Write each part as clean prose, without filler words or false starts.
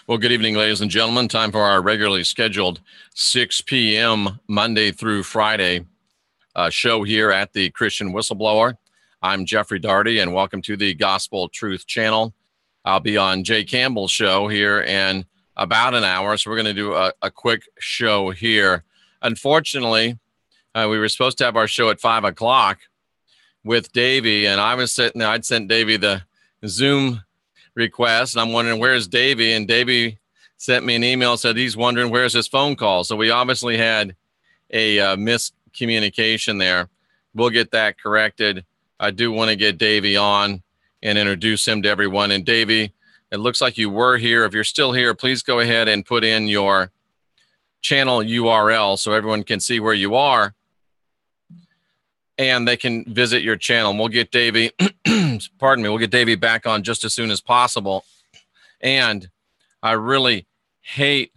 Well, good evening, ladies and gentlemen. Time for our regularly scheduled 6 p.m. Monday through Friday show here at the Christian Whistleblower. I'm Jeffrey Daugherty, and welcome to the Gospel Truth Channel. I'll be on Jay Campbell's show here in about an hour, so we're going to do a quick show here. Unfortunately, we were supposed to have our show at 5 o'clock with Davey, and I was sitting there. I'd sent Davey the Zoom request, and I'm wondering, where's Davey? And Davey sent me an email, said he's wondering where's his phone call. So we obviously had a miscommunication there. We'll get that corrected. I do want to get Davey on and introduce him to everyone. And Davey, it looks like you were here. If you're still here, please go ahead and put in your channel URL so everyone can see where you are and they can visit your channel. And we'll get Davey, pardon me, we'll get Davey back on just as soon as possible. And I really hate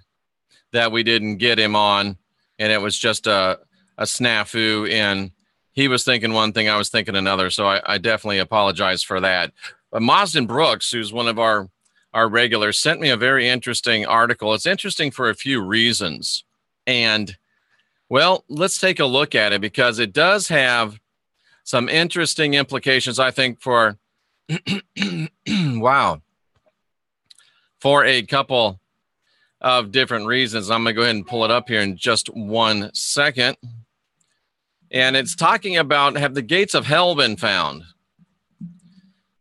that we didn't get him on, and it was just a snafu, and he was thinking one thing, I was thinking another, so I definitely apologize for that. But Marsden Brooks, who's one of our regulars, sent me a very interesting article. It's interesting for a few reasons. And, well, let's take a look at it because it does have some interesting implications, I think, for, wow, for a couple of different reasons. I'm going to go ahead and pull it up here in just 1 second. And it's talking about, have the gates of hell been found?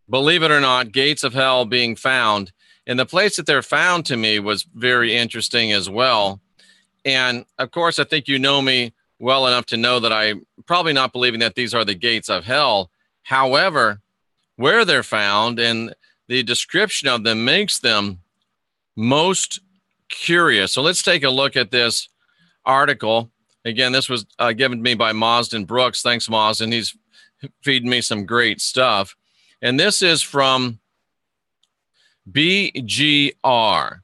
Believe it or not, gates of hell being found. And the place that they're found to me was very interesting as well. And of course, I think you know me well enough to know that I'm probably not believing that these are the gates of hell. However, where they're found and the description of them makes them most curious. So let's take a look at this article. Again, this was given to me by Marsden Brooks. Thanks, Marsden. He's feeding me some great stuff. And this is from BGR.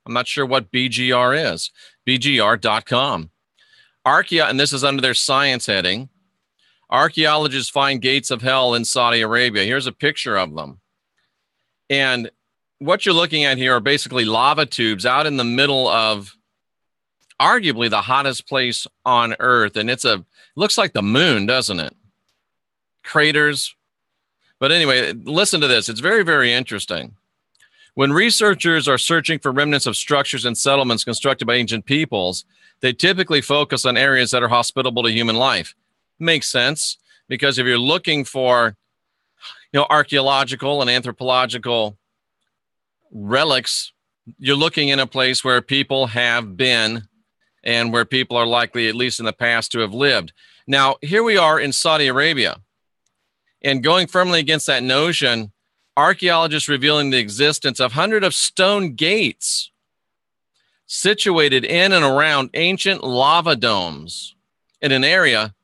I'm not sure what BGR is. BGR.com. And this is under their science heading. Archaeologists find gates of hell in Saudi Arabia. Here's a picture of them. And what you're looking at here are basically lava tubes out in the middle of arguably the hottest place on Earth. And it looks like the moon, doesn't it? Craters. But anyway, listen to this. It's very, very interesting. When researchers are searching for remnants of structures and settlements constructed by ancient peoples, they typically focus on areas that are hospitable to human life. Makes sense, because if you're looking for, archaeological and anthropological relics, you're looking in a place where people have been and where people are likely, at least in the past, to have lived. Now, here we are in Saudi Arabia, and going firmly against that notion, archaeologists revealing the existence of hundreds of stone gates situated in and around ancient lava domes in an area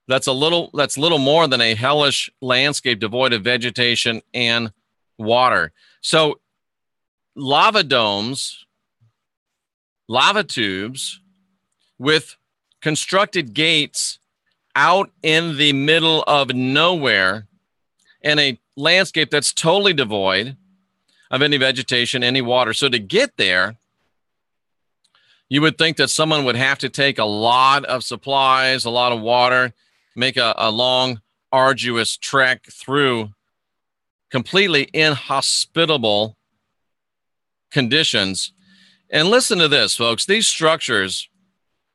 that's little more than a hellish landscape devoid of vegetation and water. So lava domes, lava tubes with constructed gates out in the middle of nowhere in a landscape that's totally devoid of any vegetation, any water. So to get there, you would think that someone would have to take a lot of supplies, a lot of water, make a long, arduous trek through completely inhospitable conditions. And listen to this, folks. These structures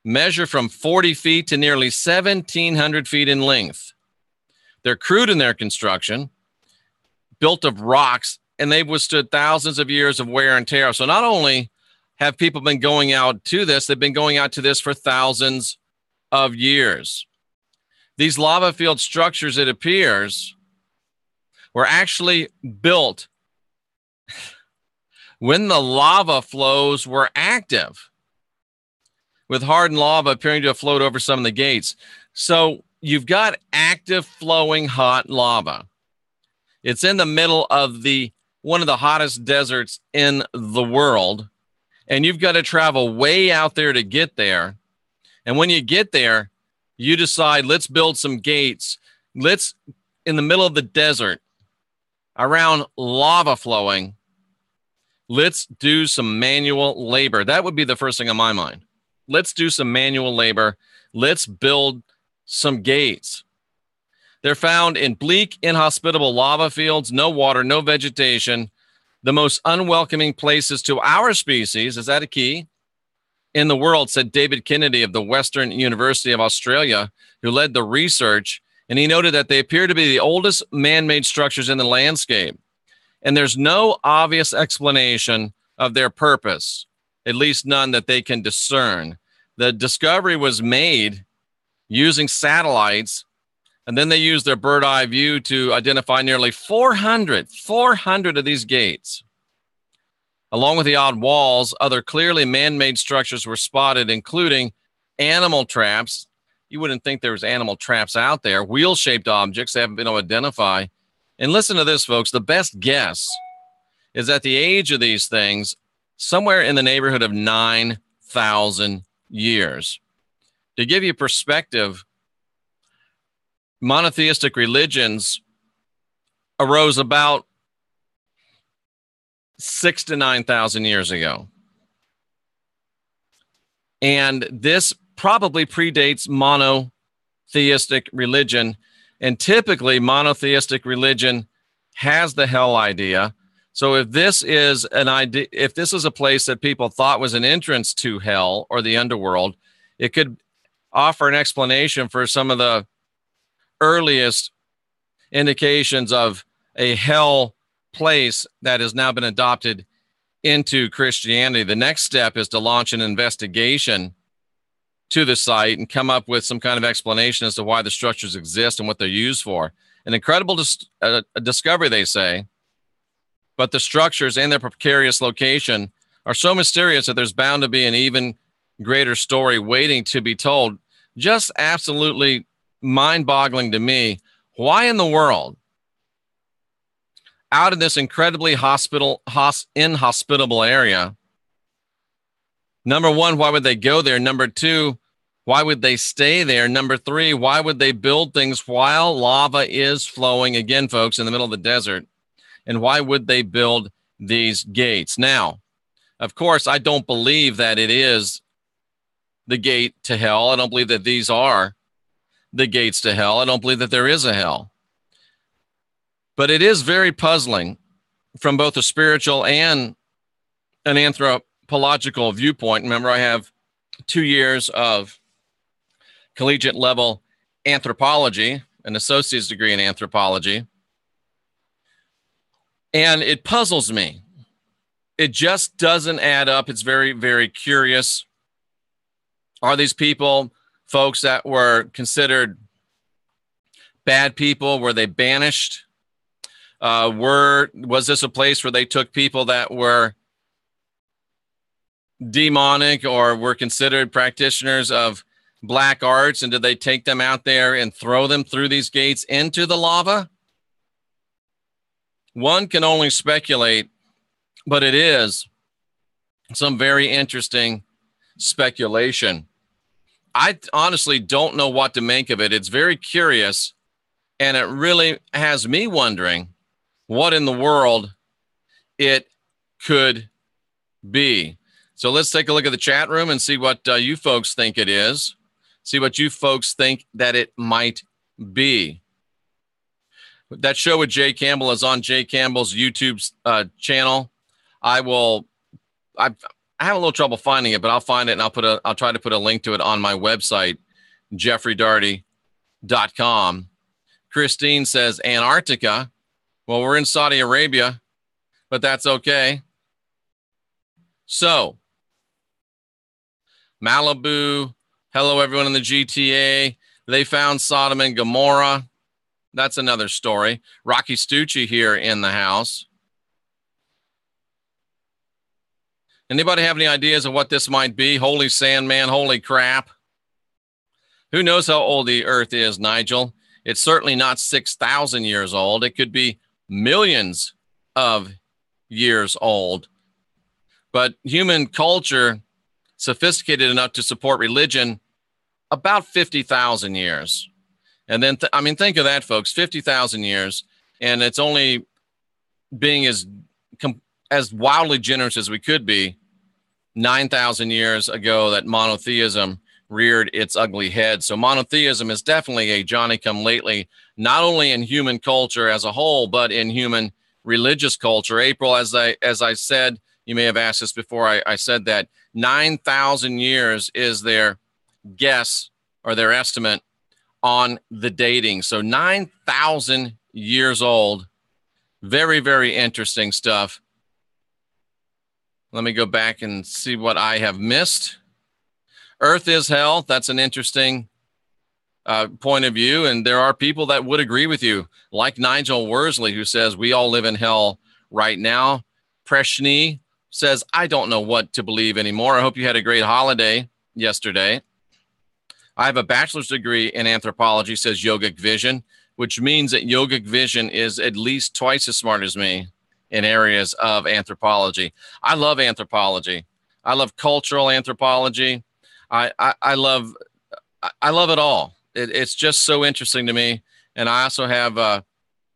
measure from 40 feet to nearly 1,700 feet in length. They're crude in their construction, built of rocks, and they've withstood thousands of years of wear and tear. So not only have people been going out to this, they've been going out to this for thousands of years. These lava field structures, it appears, were actually built when the lava flows were active, with hardened lava appearing to have flowed over some of the gates. So you've got active flowing hot lava. It's in the middle of one of the hottest deserts in the world, and you've got to travel way out there to get there. And when you get there, you decide, let's build some gates. Let's, in the middle of the desert, around lava flowing, Let's do some manual labor. That would be the first thing on my mind. Let's do some manual labor. Let's build some gates. They're found in bleak, inhospitable lava fields, no water, no vegetation, the most unwelcoming places to our species. Is that a key? In the world, said David Kennedy of the Western University of Australia, who led the research. And he noted that they appear to be the oldest man-made structures in the landscape. And there's no obvious explanation of their purpose, at least none that they can discern. The discovery was made using satellites, and then they used their bird eye view to identify nearly 400 of these gates. Along with the odd walls, other clearly man-made structures were spotted, including animal traps. You wouldn't think there was animal traps out there. Wheel-shaped objects they haven't been able to identify. And listen to this, folks. The best guess is that the age of these things, somewhere in the neighborhood of 9,000 years. To give you perspective, monotheistic religions arose about 6,000 to 9,000 years ago. And this probably predates monotheistic religion. And typically, monotheistic religion has the hell idea. So if this is an idea, if this is a place that people thought was an entrance to hell or the underworld, it could offer an explanation for some of the earliest indications of a hell place that has now been adopted into Christianity. The next step is to launch an investigation to the site and come up with some kind of explanation as to why the structures exist and what they're used for. An incredible discovery, they say, but the structures and their precarious location are so mysterious that there's bound to be an even greater story waiting to be told. Just absolutely mind-boggling to me. Why in the world, out of this incredibly inhospitable area, number one, why would they go there? Number two, why would they stay there? Number three, why would they build things while lava is flowing, again, folks, in the middle of the desert? And why would they build these gates? Now, of course, I don't believe that it is the gate to hell. I don't believe that these are the gates to hell. I don't believe that there is a hell. But it is very puzzling from both a spiritual and an anthropological viewpoint. Remember, I have 2 years of collegiate level anthropology, an associate's degree in anthropology. And it puzzles me. It just doesn't add up. It's very, very curious. Are these people folks that were considered bad people? Were they banished? Was this a place where they took people that were demonic or were considered practitioners of black arts, and did they take them out there and throw them through these gates into the lava? One can only speculate, but it is some very interesting speculation. I honestly don't know what to make of it. It's very curious, and it really has me wondering what in the world it could be. So let's take a look at the chat room and see what you folks think it is. See what you folks think that it might be. That show with Jay Campbell is on Jay Campbell's YouTube channel. I have a little trouble finding it, but I'll find it and I'll try to put a link to it on my website, jeffreydarty.com. Christine says Antarctica. Well, we're in Saudi Arabia, but that's okay. So, Malibu, hello everyone in the GTA. They found Sodom and Gomorrah. That's another story. Rocky Stucci here in the house. Anybody have any ideas of what this might be? Holy Sandman, holy crap. Who knows how old the earth is, Nigel? It's certainly not 6,000 years old. It could be millions of years old. But human culture, sophisticated enough to support religion, about 50,000 years. And then, think of that, folks, 50,000 years. And it's only being as as wildly generous as we could be 9,000 years ago that monotheism reared its ugly head. So monotheism is definitely a Johnny-come-lately, not only in human culture as a whole, but in human religious culture. April, as I said, you may have asked this before I said that, 9,000 years is their guess or their estimate on the dating. So 9,000 years old. Very, very interesting stuff. Let me go back and see what I have missed. Earth is hell. That's an interesting point of view. And there are people that would agree with you, like Nigel Worsley, who says we all live in hell right now. Preshni says, I don't know what to believe anymore. I hope you had a great holiday yesterday. I have a bachelor's degree in anthropology, says Yogic Vision, which means that Yogic Vision is at least twice as smart as me in areas of anthropology. I love anthropology. I love cultural anthropology. I love it all. It's just so interesting to me. And I also have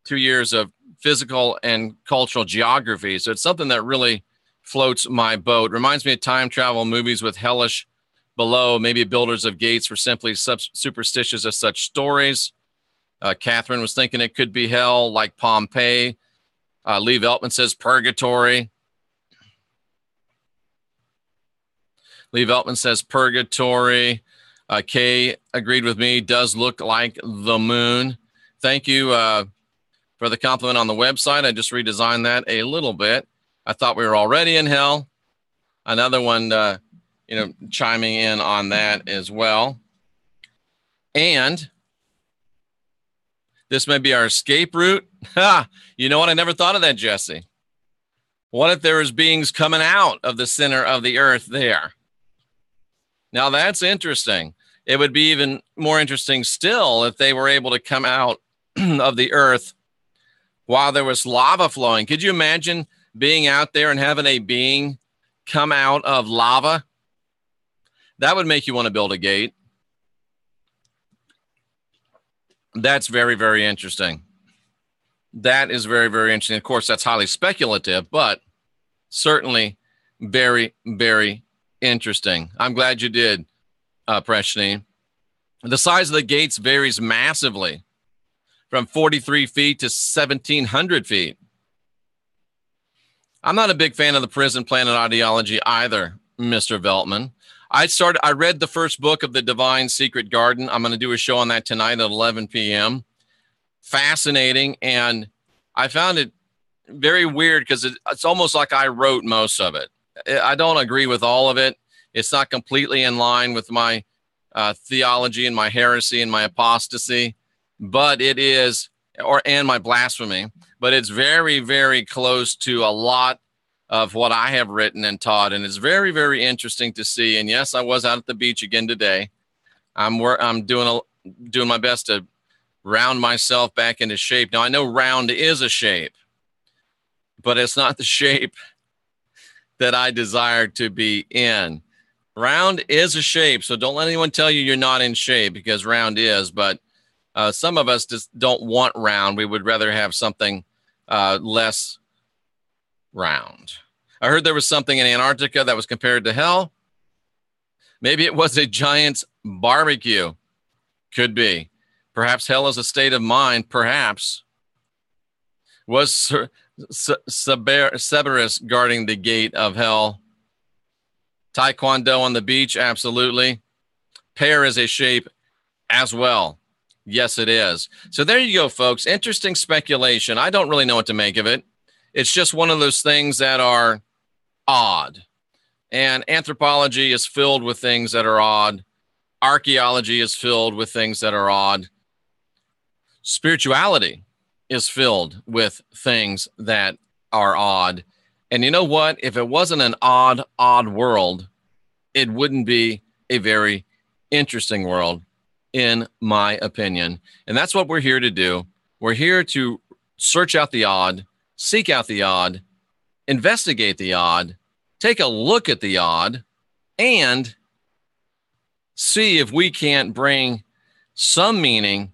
2 years of physical and cultural geography. So it's something that really floats my boat. Reminds me of time travel movies with hellish below. Maybe builders of gates were simply superstitious as such stories. Catherine was thinking it could be hell, like Pompeii. Lee Veltman says purgatory. Lee Veltman says purgatory. Kay agreed with me. Does look like the moon. Thank you for the compliment on the website. I just redesigned that a little bit. I thought we were already in hell. Another one, chiming in on that as well. And this may be our escape route. Ha! You know what? I never thought of that, Jesse. What if there was beings coming out of the center of the earth there? Now that's interesting. It would be even more interesting still if they were able to come out of the earth while there was lava flowing. Could you imagine being out there and having a being come out of lava? That would make you want to build a gate. That's very, very interesting. That is very, very interesting. Of course, that's highly speculative, but certainly very, very interesting. I'm glad you did, Preshni. The size of the gates varies massively from 43 feet to 1,700 feet. I'm not a big fan of the prison planet ideology either, Mr. Veltman. I read the first book of The Divine Secret Garden. I'm going to do a show on that tonight at 11 p.m. Fascinating. And I found it very weird because it's almost like I wrote most of it. I don't agree with all of it. It's not completely in line with my theology and my heresy and my apostasy, but it is, and my blasphemy, but it's very, very close to a lot of what I have written and taught. And it's very, very interesting to see. And yes, I was out at the beach again today. I'm doing my best to round myself back into shape. Now I know round is a shape, but it's not the shape that I desire to be in. Round is a shape. So don't let anyone tell you you're not in shape, because round is, but some of us just don't want round. We would rather have something less round. I heard there was something in Antarctica that was compared to hell. Maybe it was a giant's barbecue. Could be. Perhaps hell is a state of mind. Perhaps. Was Cerberus guarding the gate of hell? Taekwondo on the beach? Absolutely. Pear is a shape as well. Yes, it is. So there you go, folks. Interesting speculation. I don't really know what to make of it. It's just one of those things that are odd. And anthropology is filled with things that are odd. Archaeology is filled with things that are odd. Spirituality is filled with things that are odd. And you know what? If it wasn't an odd world, it wouldn't be a very interesting world, in my opinion. And that's what we're here to do. We're here to search out the odd, seek out the odd, investigate the odd, take a look at the odd, and see if we can't bring some meaning,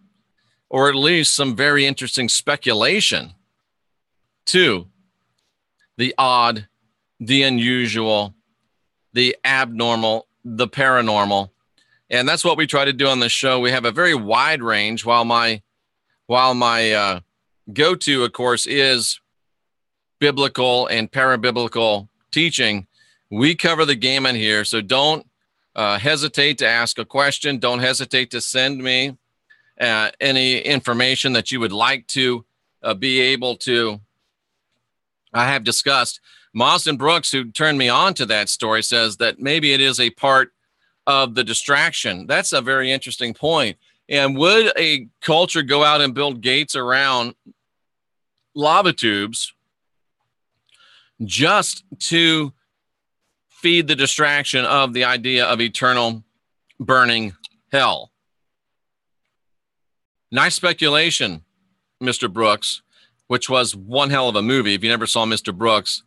or at least some very interesting speculation, to the odd, the unusual, the abnormal, the paranormal. And that's what we try to do on the show. We have a very wide range. While my go-to, of course, is biblical and parabiblical teaching, we cover the gamut here. So don't hesitate to ask a question. Don't hesitate to send me any information that you would like to be able to have discussed. Mauston Brooks, who turned me on to that story, says that maybe it is a part of the distraction. That's a very interesting point. And would a culture go out and build gates around lava tubes just to feed the distraction of the idea of eternal burning hell? Nice speculation, Mr. Brooks, which was one hell of a movie. If you never saw Mr. Brooks,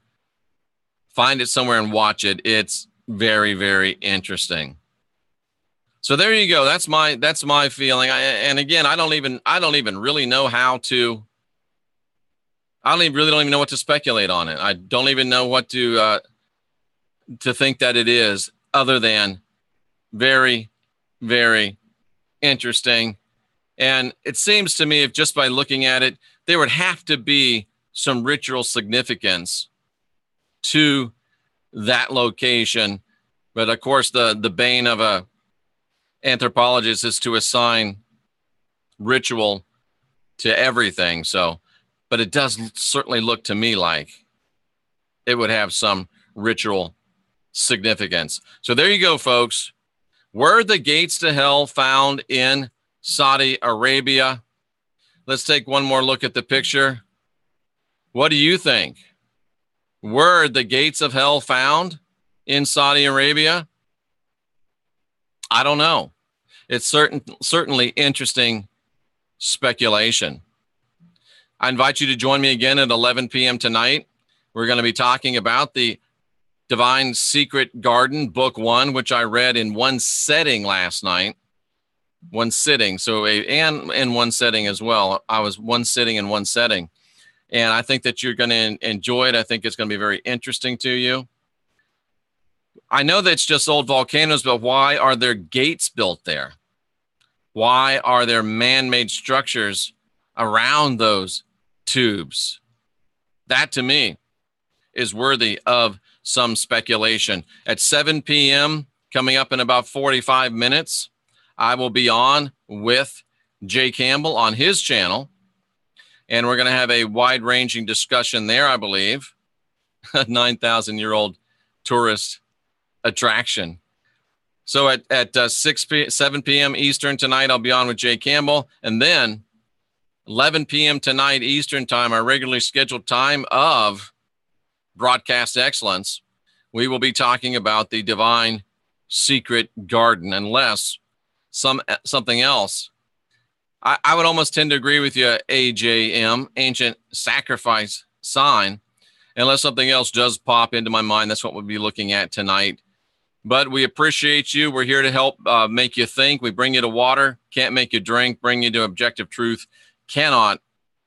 find it somewhere and watch it. It's very, very interesting. So there you go. That's my feeling. And again, I don't even really know how to. I don't even know what to speculate on it. I don't even know what to think that it is, other than very, very interesting. And it seems to me, if just by looking at it, there would have to be some ritual significance to that location. But of course, the bane of a anthropologist is to assign ritual to everything. So, but it does certainly look to me like it would have some ritual significance. So there you go, folks. Were the gates to hell found in Saudi Arabia? Let's take one more look at the picture. What do you think? Were the gates of hell found in Saudi Arabia? I don't know. It's certainly interesting speculation. I invite you to join me again at 11 p.m. tonight. We're going to be talking about the Divine Secret Garden, Book 1, which I read in one setting last night. One sitting. And in one setting as well. I was one sitting in one setting. And I think that you're going to enjoy it. I think it's going to be very interesting to you. I know that's just old volcanoes, but why are there gates built there? Why are there man-made structures around those tubes? That, to me, is worthy of some speculation. At 7 p.m., coming up in about 45 minutes, I will be on with Jay Campbell on his channel, and we're going to have a wide-ranging discussion there, I believe. A 9,000-year-old tourist attraction. So at 7 p.m. Eastern tonight, I'll be on with Jay Campbell. And then 11 p.m. tonight Eastern time, our regularly scheduled time of broadcast excellence, we will be talking about the Divine Secret Garden, unless something else. I would almost tend to agree with you, AJM, Ancient Sacrifice Sign, unless something else does pop into my mind. That's what we'll be looking at tonight. But we appreciate you. We're here to help make you think. We bring you to water, can't make you drink. Bring you to objective truth, cannot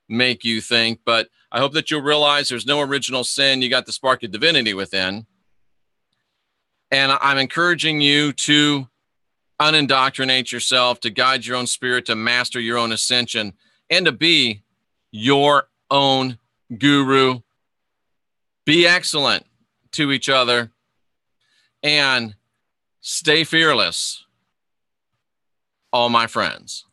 make you think. But I hope that you'll realize there's no original sin. You got the spark of divinity within. And I'm encouraging you to unindoctrinate yourself, to guide your own spirit, to master your own ascension, and to be your own guru. Be excellent to each other and stay fearless, all my friends.